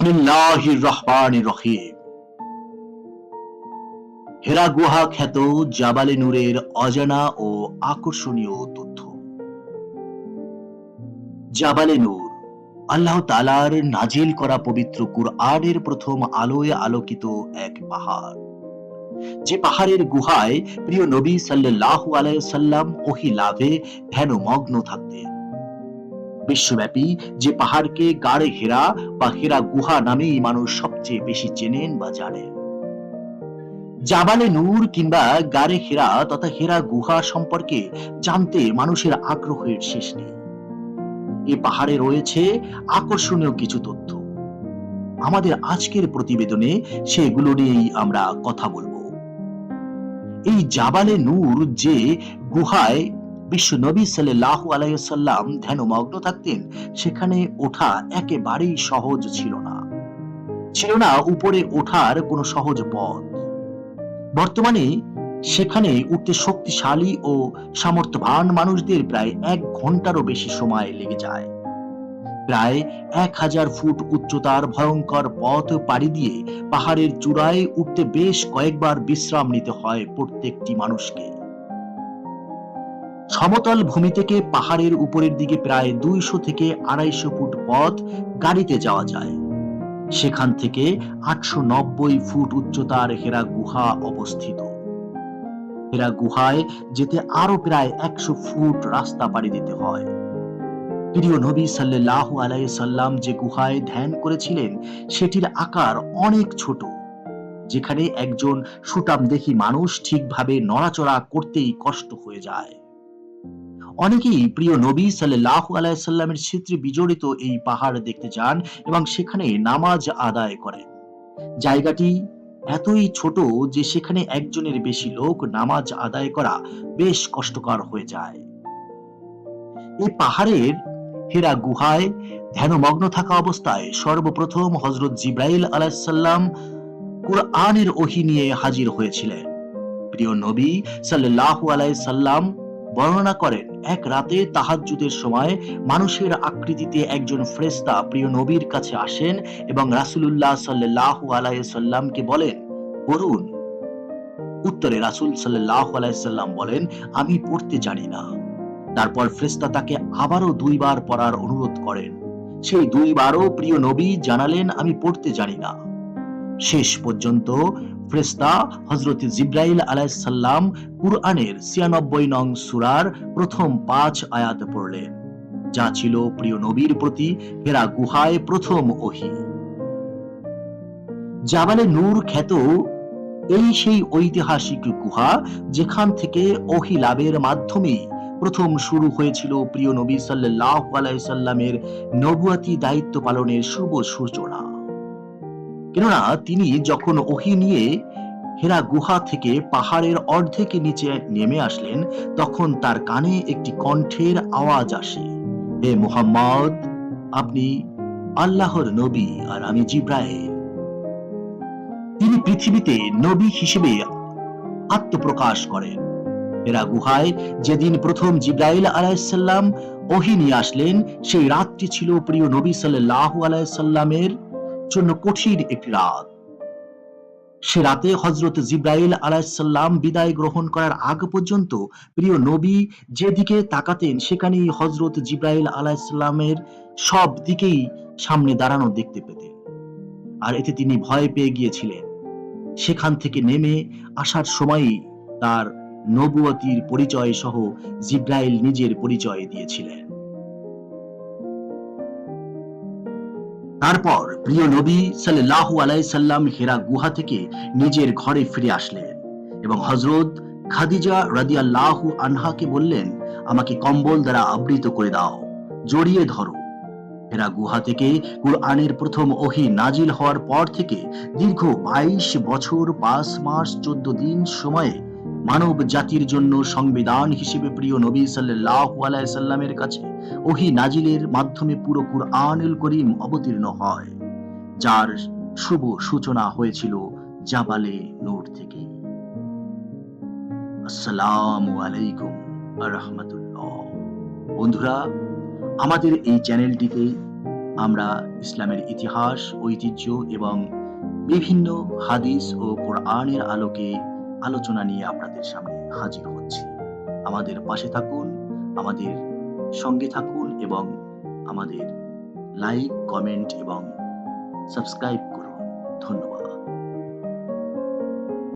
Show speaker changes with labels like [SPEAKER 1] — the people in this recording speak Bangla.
[SPEAKER 1] বিসমিল্লাহির রহমানির রহিম। হেরা গুহা খ্যাত জাবালে নূরের অজানা ও আকর্ষণীয় তথ্য। জাবালে নূর আল্লাহ তাআলার নাজিল করা পবিত্র কুরআনের প্রথম আলোয় আলোকিত এক পাহাড়, যে পাহাড়ের গুহায় প্রিয় নবী সাল্লাল্লাহু আলাইহি ওয়াসাল্লাম ওহী লাভে ধ্যানমগ্ন থাকতেন। বিশ্বব্যাপী যে পাহাড়কে গাড়ে হেরা বা হেরা গুহা নামেই মানুষ সবচেয়ে বেশি চেনেন বা জানেন। জাবালে নূর কিংবা গারে হেরা তথা হেরা গুহা সম্পর্কে জানতে মানুষের আগ্রহের শেষ নেই। এ পাহাড়ে রয়েছে আকর্ষণীয় কিছু তথ্য। আমাদের আজকের প্রতিবেদনে সেগুলো নিয়েই আমরা কথা বলবো। এই জাবালে নূর যে গুহায় বিশ্ব নবী সাল্লাল্লাহু আলাইহি ওয়াসাল্লাম ধ্যানমগ্ন থাকতেন, সেখানে ওঠা একেবারেই সহজ ছিল না। ছিল না উপরে ওঠার কোনো সহজ পথ। বর্তমানে সেখানে উঠতে শক্তিশালী ও সামর্থ্যবান মানুষদের প্রায় 1 ঘন্টারও বেশি সময় লেগে যায়। প্রায় 1000 ফুট উচ্চতার ভয়ঙ্কর পথ পাড়ি দিয়ে পাহাড়ের চূড়ায় উঠতে বেশ কয়েকবার বিশ্রাম নিতে হয় প্রত্যেকটি মানুষকে। সমতল ভূমি থেকে পাহাড়ের উপরের দিকে প্রায় 200 থেকে 250 ফুট পথ গাড়িতে যাওয়া যায়। সেখান থেকে 890 ফুট উচ্চতার হেরা গুহা অবস্থিত। হেরা গুহায় যেতে আরো প্রায় 100 ফুট রাস্তা পাড়ি দিতে হয়। প্রিয় নবী সাল্লাল্লাহু আলাইহি সাল্লাম যে গুহায় ধ্যান করেছিলেন, সেটির আকার অনেক ছোট, যেখানে একজন সুঠামদেহী মানুষ ঠিকভাবে নড়াচড়া করতেই কষ্ট হয়ে যায়। অনেকেই প্রিয় নবী সাল্লাল্লাহু আলাইহি সাল্লামের স্মৃতি বিজড়িত এই পাহাড় দেখতে যান এবং সেখানে নামাজ আদায় করেন। জায়গাটি এতই ছোট যে সেখানে একজনের বেশি লোক নামাজ আদায় করা বেশ কষ্টকর হয়ে যায়। এই পাহাড়ের হেরা গুহায় ধ্যানমগ্ন থাকা অবস্থায় সর্বপ্রথম হযরত জিবরাইল আলাইহিস সালাম কুরআনের ওহী নিয়ে হাজির হয়েছিলেন। প্রিয় নবী সাল্লাল্লাহু আলাইহি সাল্লাম বর্ণনা করেন, এক রাতে তাহাজ্জুদের সময় মানুষের আকৃতিতে একজন ফেরেশতা প্রিয় নবীর কাছে আসেন এবং রাসূলুল্লাহ সাল্লাল্লাহু আলাইহি সাল্লামকে বলেন, পড়ুন। উত্তরে রাসূল সাল্লাল্লাহু আলাইহি সাল্লাম বলেন, আমি পড়তে জানি না। তারপর ফেরেশতা তাকে আবারও 2 বার পড়ার অনুরোধ করেন। সেই 2 বারও প্রিয় নবী জানালেন, আমি পড়তে জানি না। শেষ পর্যন্ত ফেরেশতা হযরত জিবরাইল আলাইহিস সালাম কুরআনের 96 নং সূরার প্রথম 5 আয়াত পড়লেন, যা ছিল প্রিয় নবীর প্রতি হেরা গুহায় প্রথম ওহী। জাবালে নূর খ্যাত এই সেই ঐতিহাসিক গুহা, যেখান থেকে ওহী লাভের মাধ্যমেই প্রথম শুরু হয়েছিল প্রিয় নবী সাল্লাল্লাহু আলাইহি সাল্লামের নবুয়তি দায়িত্ব পালনের শুভ সূচনা। কেননা তিনি যখন ওহী নিয়ে হেরা গুহা থেকে পাহাড়ের অর্ধেক নিচে নেমে আসলেন, তখন তার কানে একটি কণ্ঠের আওয়াজ আসে, হে মুহাম্মদ, আপনি আল্লাহর নবী আর আমি জিবরাইল। তিনি পৃথিবীতে নবী হিসেবে আত্মপ্রকাশ করেন। হেরা গুহায় যেদিন প্রথম জিবরাইল আলাইহিস সালাম ওহী নিয়ে আসলেন, সেই রাতটি ছিল প্রিয় নবী সাল্লাল্লাহু আলাইহি সাল্লামের জন্য কঠিন একটি রাত। সে রাতে হযরত জিবরাইল আলাইহিস সালাম বিদায় গ্রহণ করার আগ পর্যন্ত প্রিয় নবী যেদিকে তাকাতেন, সেখানেই হযরত জিবরাইল আলাইহিস সালামের সব দিকেই সামনে দাঁড়ানো দেখতে পেতেন। আর এতে তিনি ভয় পেয়ে গিয়েছিলেন। সেখান থেকে নেমে আসার সময়ই তার নবুয়তির পরিচয় সহ জিবরাইল নিজের পরিচয় দিয়েছিলেন। তারপর প্রিয় নবী সাল্লাল্লাহু আলাইহি সাল্লাম হেরা গুহা থেকে নিজের ঘরে ফিরে আসলেন এবং হযরত খাদিজা রাদিয়াল্লাহু আনহাকে বললেন, আমাকে কম্বল দ্বারা আবৃত করে দাও, জড়িয়ে ধরো। হেরা গুহা থেকে কুরআনের প্রথম ওহী নাজিল হওয়ার পর থেকে দীর্ঘ 22 বছর 5 মাস 14 দিন সময়ে মানব জাতির জন্য সংবিধান হিসেবে প্রিয় নবী সাল্লাল্লাহু আলাইহি সাল্লামের কাছে ওহী নাজিলের মাধ্যমে পুরো কুরআনুল কারীম অবতীর্ণ হয়, যার শুভ সূচনা হয়েছিল জাবালে নূর থেকে। আসসালামু আলাইকুম ওয়া রাহমাতুল্লাহ। বন্ধুরা, আমাদের এই চ্যানেলটিতে আমরা ইসলামের ইতিহাস, ঐতিহ্য এবং বিভিন্ন হাদিস ও কোরআনের আলোকে আলোচনা নিয়ে আপনাদের সামনে হাজির হচ্ছি। আমাদের পাশে থাকুন, আমাদের সঙ্গে থাকুন এবং আমাদের লাইক, কমেন্ট এবং সাবস্ক্রাইব করুন। ধন্যবাদ।